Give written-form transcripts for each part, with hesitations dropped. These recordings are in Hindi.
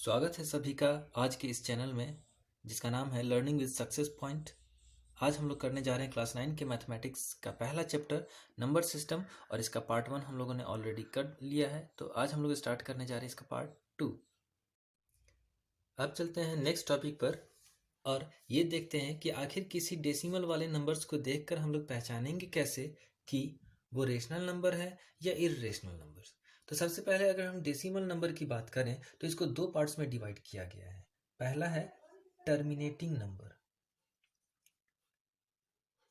स्वागत है सभी का आज के इस चैनल में जिसका नाम है लर्निंग विद सक्सेस पॉइंट। आज हम लोग करने जा रहे हैं क्लास 9 के मैथमेटिक्स का पहला चैप्टर नंबर सिस्टम और इसका पार्ट 1 हम लोगों ने ऑलरेडी कर लिया है। तो आज हम लोग स्टार्ट करने जा रहे हैं इसका पार्ट 2। अब चलते हैं नेक्स्ट टॉपिक पर और ये देखते हैं कि आखिर किसी डेसिमल वाले नंबर्स को देखकर हम लोग पहचानेंगे कैसे कि वो रेशनल नंबर है या इर्रेशनल नंबर। तो सबसे पहले अगर हम डेसिमल नंबर की बात करें तो इसको दो पार्ट्स में डिवाइड किया गया है। पहला है टर्मिनेटिंग नंबर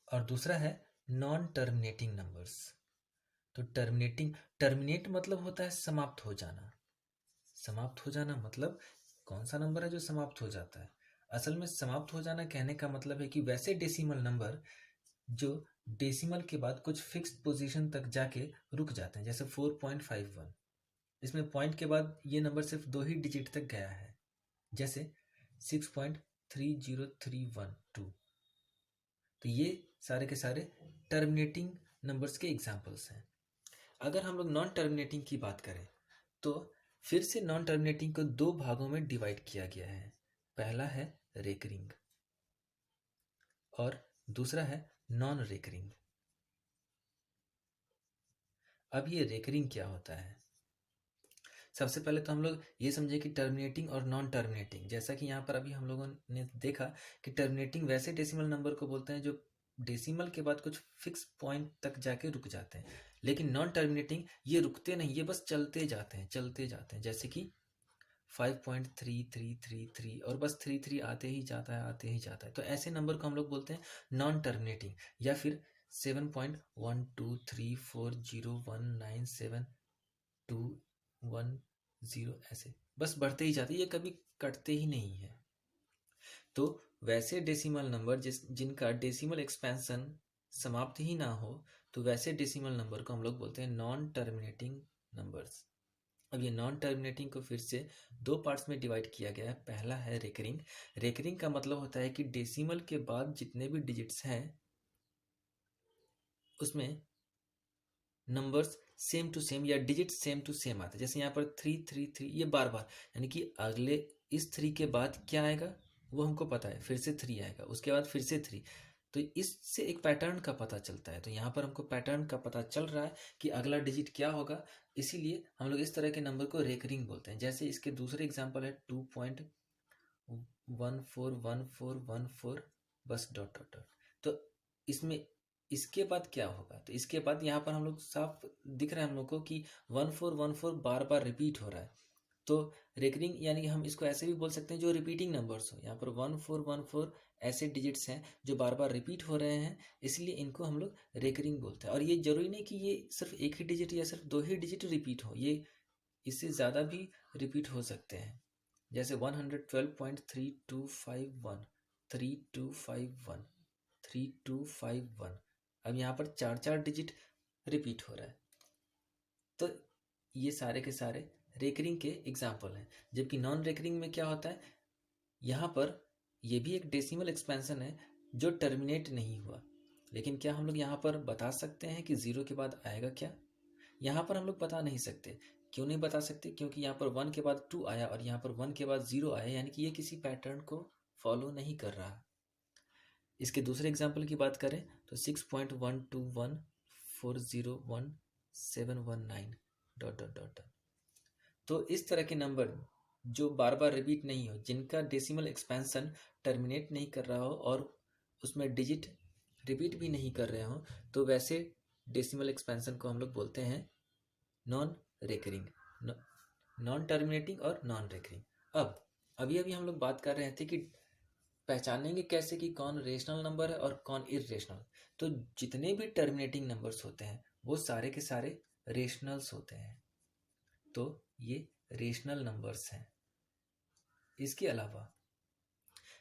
और दूसरा है नॉन टर्मिनेटिंग नंबर्स। तो टर्मिनेट मतलब होता है समाप्त हो जाना। समाप्त हो जाना मतलब कौन सा नंबर है जो समाप्त हो जाता है। असल में समाप्त हो जाना कहने का मतलब है कि वैसे डेसिमल नंबर जो डेसिमल के बाद कुछ फिक्स्ड पोजीशन तक जाके रुक जाते हैं, जैसे 4.51। इसमें पॉइंट के बाद ये नंबर सिर्फ 2 ही डिजिट तक गया है, जैसे 6.30312। तो ये सारे के सारे टर्मिनेटिंग नंबर्स के एग्जाम्पल्स हैं। अगर हम लोग नॉन टर्मिनेटिंग की बात करें तो फिर से नॉन टर्मिनेटिंग को दो भागों में डिवाइड किया गया है। पहला है रेकरिंग और दूसरा है नॉन रेकरिंग। अब ये रेकरिंग क्या होता है? सबसे पहले तो हम लोग ये समझे कि टर्मिनेटिंग और नॉन टर्मिनेटिंग, जैसा कि यहाँ पर अभी हम लोगों ने देखा कि टर्मिनेटिंग वैसे डेसिमल नंबर को बोलते हैं जो डेसिमल के बाद कुछ फिक्स पॉइंट तक जाके रुक जाते हैं। लेकिन नॉन टर्मिनेटिंग ये रुकते नहीं, ये बस चलते जाते हैं चलते जाते हैं। जैसे कि 5.3333 और बस 33 आते ही जाता है आते ही जाता है। तो ऐसे नंबर को हम लोग बोलते हैं नॉन टर्मिनेटिंग। या फिर 7.12340197210 ऐसे बस बढ़ते ही जाते हैं, ये कभी कटते ही नहीं है। तो वैसे डेसिमल नंबर जिनका डेसिमल एक्सपेंशन समाप्त ही ना हो, तो वैसे डेसिमल नंबर को हम लोग बोलते हैं नॉन टर्मिनेटिंग नंबर्स। अब ये नॉन टर्मिनेटिंग को फिर से दो पार्ट्स में डिवाइड किया गया है। पहला है रेकरिंग। रेकरिंग का मतलब होता है कि डेसिमल के बाद जितने भी डिजिट्स हैं उसमें नंबर्स सेम टू सेम या डिजिट सेम टू सेम आते हैं। जैसे यहाँ पर 333 ये बार बार, यानी कि अगले इस 3 के बाद क्या आएगा वो हमको पता है, फिर से 3 आएगा, उसके बाद फिर से 3। तो इससे एक पैटर्न का पता चलता है। तो यहाँ पर हमको पैटर्न का पता चल रहा है कि अगला डिजिट क्या होगा, इसीलिए हम लोग इस तरह के नंबर को रेकरिंग बोलते हैं। जैसे इसके दूसरे एग्जाम्पल है 2.141414 बस डॉट डॉट डॉट। तो इसमें इसके बाद क्या होगा, तो इसके बाद यहाँ पर हम लोग साफ दिख रहा है हम लोग को कि 1414 बार बार रिपीट हो रहा है। तो रेकरिंग यानी कि हम इसको ऐसे भी बोल सकते हैं जो रिपीटिंग नंबर्स हो। यहाँ पर 1414 ऐसे डिजिट्स हैं जो बार बार रिपीट हो रहे हैं, इसलिए इनको हम लोग रेकरिंग बोलते हैं। और ये जरूरी नहीं कि ये सिर्फ एक ही डिजिट या सिर्फ 2 ही डिजिट रिपीट हो, ये इससे ज़्यादा भी रिपीट हो सकते हैं। जैसे 112.3251 3251 3251। अब यहाँ पर 4 डिजिट रिपीट हो रहा है। तो ये सारे के सारे रेकरिंग के एग्जाम्पल हैं। जबकि नॉन रेकरिंग में क्या होता है, यहाँ पर ये भी एक डेसिमल एक्सपेंशन है जो टर्मिनेट नहीं हुआ। लेकिन क्या हम लोग यहाँ पर बता सकते हैं कि 0 के बाद आएगा क्या? यहाँ पर हम लोग बता नहीं सकते। क्यों नहीं बता सकते? क्योंकि यहाँ पर 1 के बाद 2 आया और यहाँ पर 1 के बाद 0 आया, यानी कि ये किसी पैटर्न को फॉलो नहीं कर रहा। इसके दूसरे एग्जाम्पल की बात करें तो 6.121401719 डॉट डॉट डॉट। तो इस तरह के नंबर जो बार बार रिपीट नहीं हो, जिनका डेसिमल एक्सपेंशन टर्मिनेट नहीं कर रहा हो और उसमें डिजिट रिपीट भी नहीं कर रहे हो, तो वैसे डेसिमल एक्सपेंशन को हम लोग बोलते हैं नॉन रेकरिंग, नॉन टर्मिनेटिंग और नॉन रेकरिंग। अब अभी हम लोग बात कर रहे थे कि पहचानेंगे कैसे कि कौन रेशनल नंबर है और कौन इरेशनल। तो जितने भी टर्मिनेटिंग नंबर्स होते हैं वो सारे के सारे रेशनल्स होते हैं। तो ये रेशनल नंबर्स हैं। इसके अलावा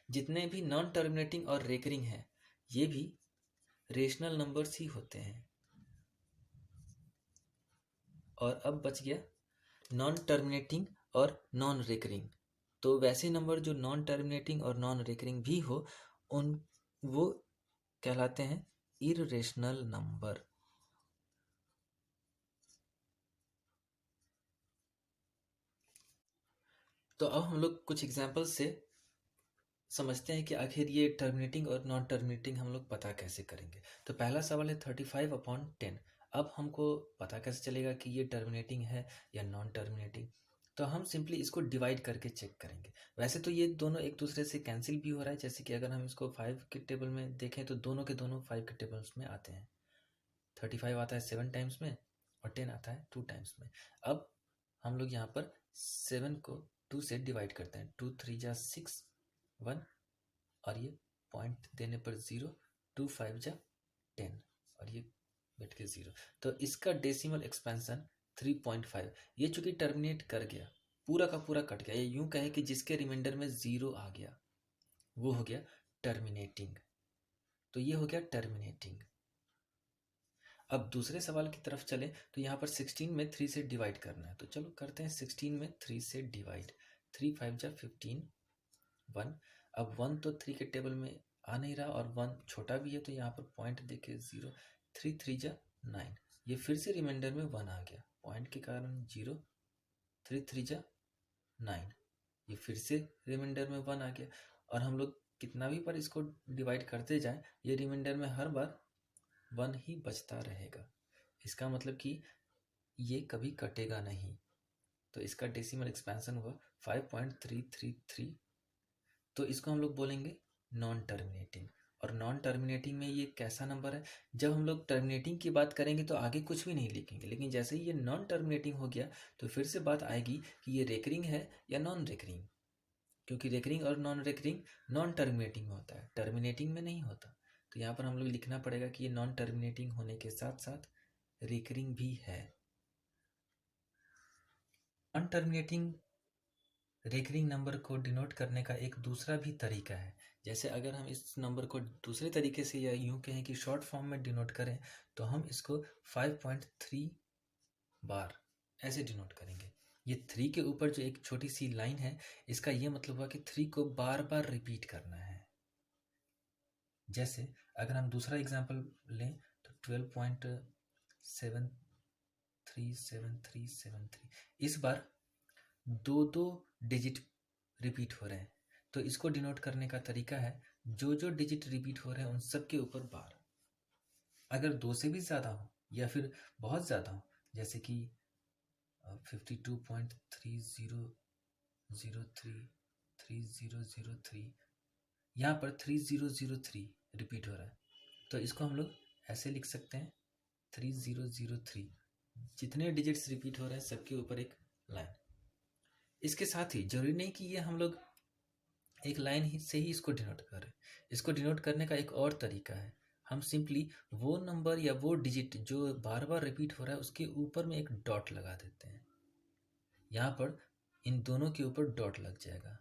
जितने भी नॉन टर्मिनेटिंग और रेकरिंग हैं ये भी रेशनल नंबर्स ही होते हैं। और अब बच गया नॉन टर्मिनेटिंग और नॉन रेकरिंग। तो वैसे नंबर जो नॉन टर्मिनेटिंग और नॉन रेकरिंग भी हो उन वो कहलाते हैं इररेशनल नंबर। तो अब हम लोग कुछ एग्जाम्पल से समझते हैं कि आखिर ये टर्मिनेटिंग और नॉन टर्मिनेटिंग हम लोग पता कैसे करेंगे। तो पहला सवाल है 35/10। अब हमको पता कैसे चलेगा कि ये टर्मिनेटिंग है या नॉन टर्मिनेटिंग। तो हम सिंपली इसको डिवाइड करके चेक करेंगे। वैसे तो ये दोनों एक दूसरे से कैंसिल भी हो रहा है, जैसे कि अगर हम इसको 5 के टेबल में देखें तो दोनों के दोनों 5 के टेबल्स में आते हैं। 35 आता है 7 टाइम्स में और 10 आता है 2 टाइम्स में। अब हम लोग यहाँ पर 7 को 2 से डिवाइड करते हैं। 2 3 जा 6 1 और ये पॉइंट देने पर 0, 2 5 जा 10 और ये बैठ के 0। तो इसका डेसिमल एक्सपेंशन 3.5। ये चूंकि टर्मिनेट कर गया, पूरा का पूरा कट गया, ये यूं कहे कि जिसके रिमाइंडर में 0 आ गया वो हो गया टर्मिनेटिंग। तो ये हो गया टर्मिनेटिंग। अब दूसरे सवाल की तरफ चले तो यहाँ पर 16 में 3 से डिवाइड करना है। तो चलो करते हैं 16 में 3 से डिवाइड। 3 5 जा 15 1। अब 1 तो 3 के टेबल में आ नहीं रहा और 1 छोटा भी है, तो यहाँ पर पॉइंट देके 0। 3 3 जा 9। ये फिर से रिमाइंडर में 1 आ गया, पॉइंट के कारण 0। 3 3 जा 9। ये फिर से रिमाइंडर में 1 आ गया। और हम लोग कितना भी पर इसको डिवाइड करते जाए, ये रिमाइंडर में हर बार 1 ही बचता रहेगा। इसका मतलब कि ये कभी कटेगा नहीं। तो इसका डेसिमल एक्सपेंशन हुआ 5.333। तो इसको हम लोग बोलेंगे नॉन टर्मिनेटिंग। और नॉन टर्मिनेटिंग में ये कैसा नंबर है? जब हम लोग टर्मिनेटिंग की बात करेंगे तो आगे कुछ भी नहीं लिखेंगे, लेकिन जैसे ही ये नॉन टर्मिनेटिंग हो गया तो फिर से बात आएगी कि ये रेकरिंग है या नॉन रेकरिंग, क्योंकि रेकरिंग और नॉन रेकरिंग नॉन टर्मिनेटिंग में होता है, टर्मिनेटिंग में नहीं होता। तो यहाँ पर हम लोग लिखना पड़ेगा कि ये नॉन टर्मिनेटिंग होने के साथ साथ रेकरिंग भी है। नॉन टर्मिनेटिंग रेकरिंग नंबर को डिनोट करने का एक दूसरा भी तरीका है। जैसे अगर हम इस नंबर को दूसरे तरीके से या यूं कहें कि शॉर्ट फॉर्म में डिनोट करें तो हम इसको 5.3 बार ऐसे डिनोट करेंगे। ये 3 के ऊपर जो एक छोटी सी लाइन है, इसका ये मतलब हुआ कि 3 को बार बार रिपीट करना है। जैसे अगर हम दूसरा एग्जांपल लें तो 12.737373। इस बार दो डिजिट रिपीट हो रहे हैं, तो इसको डिनोट करने का तरीका है जो जो डिजिट रिपीट हो रहे हैं उन सब के ऊपर बार। अगर 2 से भी ज़्यादा हो या फिर बहुत ज़्यादा हो, जैसे कि 52.30033003, यहाँ पर 3003 रिपीट हो रहा है, तो इसको हम लोग ऐसे लिख सकते हैं 3003। जितने डिजिट्स रिपीट हो रहे हैं सबके ऊपर एक लाइन। इसके साथ ही जरूरी नहीं कि ये हम लोग एक लाइन ही से ही इसको डिनोट करें। इसको डिनोट करने का एक और तरीका है, हम सिंपली वो नंबर या वो डिजिट जो बार बार रिपीट हो रहा है उसके ऊपर में एक डॉट लगा देते हैं। यहाँ पर इन दोनों के ऊपर डॉट लग जाएगा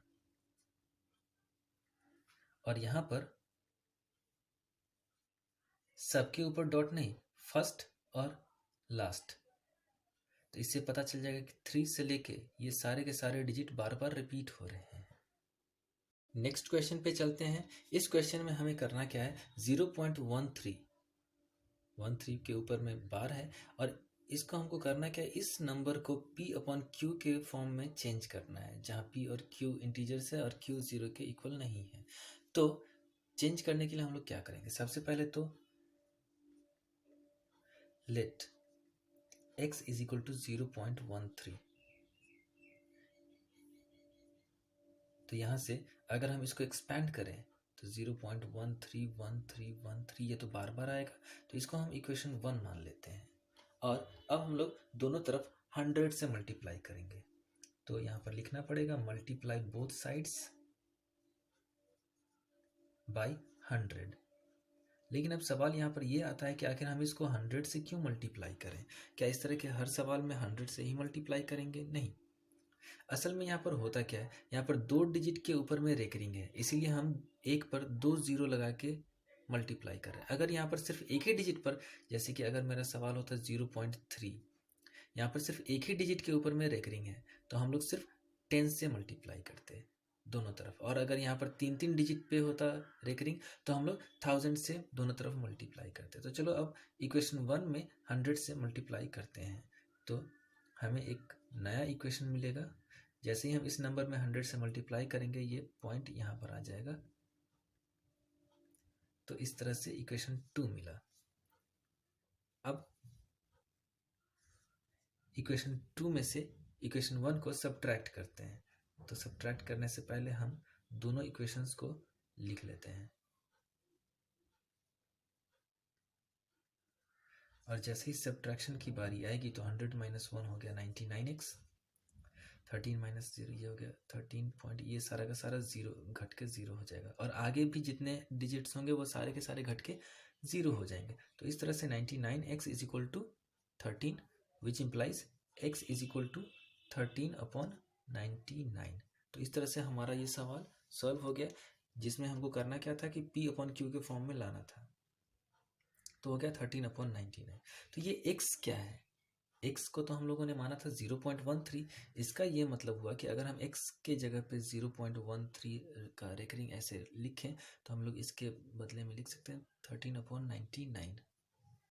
और यहाँ पर सबके ऊपर डॉट नहीं, फर्स्ट और लास्ट। तो इससे पता चल जाएगा कि 3 से लेके ये सारे के सारे डिजिट बार बार रिपीट हो रहे हैं। नेक्स्ट क्वेश्चन पे चलते हैं। इस क्वेश्चन में हमें करना क्या है, 0.13 के ऊपर में बार है और इसको हमको करना क्या है, इस नंबर को p/q के फॉर्म में चेंज करना है, जहाँ p और q इंटीजर्स है और q 0 के इक्वल नहीं है। तो चेंज करने के लिए हम लोग क्या करेंगे, सबसे पहले तो let x is equal to 0.13। तो यहाँ से अगर हम इसको एक्सपैंड करें तो 0.131313, ये तो बार बार आएगा, तो इसको हम इक्वेशन 1 मान लेते हैं। और अब हम लोग दोनों तरफ 100 से मल्टीप्लाई करेंगे। तो यहाँ पर लिखना पड़ेगा मल्टीप्लाई बोथ साइड्स बाय 100। लेकिन अब सवाल यहाँ पर ये आता है कि आखिर हम इसको 100 से क्यों मल्टीप्लाई करें? क्या इस तरह के हर सवाल में 100 से ही मल्टीप्लाई करेंगे? नहीं। असल में यहाँ पर होता क्या है, यहाँ पर 2 डिजिट के ऊपर में रेकरिंग है, इसीलिए हम एक पर 2 0 लगा के मल्टीप्लाई कर रहे हैं। अगर यहाँ पर सिर्फ एक ही डिजिट पर, जैसे कि अगर मेरा सवाल होता 0.3, यहाँ पर सिर्फ एक ही डिजिट के ऊपर में रेकरिंग है, तो हम लोग सिर्फ 10 से मल्टीप्लाई करते हैं दोनों तरफ। और अगर यहाँ पर 3 डिजिट पे होता रेकरिंग तो हम लोग 1000 से दोनों तरफ मल्टीप्लाई करते हैं। तो चलो अब इक्वेशन 1 में 100 से मल्टीप्लाई करते हैं, तो हमें एक नया इक्वेशन मिलेगा जैसे ही हम इस नंबर में 100 से मल्टीप्लाई करेंगे ये पॉइंट यहाँ पर आ जाएगा। तो इस तरह से इक्वेशन 2 मिला। अब इक्वेशन 2 में से इक्वेशन 1 को सब्ट्रैक्ट करते हैं। तो सब्ट्रैक्ट करने से पहले हम दोनों इक्वेशंस को लिख लेते हैं। और जैसे ही सब्ट्रैक्शन की बारी आएगी तो 100 - 1 हो गया 99x, 13 - 0 ये हो गया 13 पॉइंट, ये सारा का सारा जीरो घट के 0 हो जाएगा। और आगे भी जितने डिजिट्स होंगे वो सारे के सारे घट के 0 हो जाएंगे। तो इस तरह से 99x is equal to 13 which implies x is equal to 13/99। तो इस तरह से हमारा ये सवाल सॉल्व हो गया, जिसमें हमको करना क्या था कि P/Q के फॉर्म में लाना था। तो हो गया 13/99। तो ये x क्या है? x को तो हम लोगों ने माना था 0.13। इसका ये मतलब हुआ कि अगर हम x के जगह पे 0.13 का रेकरिंग ऐसे लिखें तो हम लोग इसके बदले में लिख सकते हैं 13/99।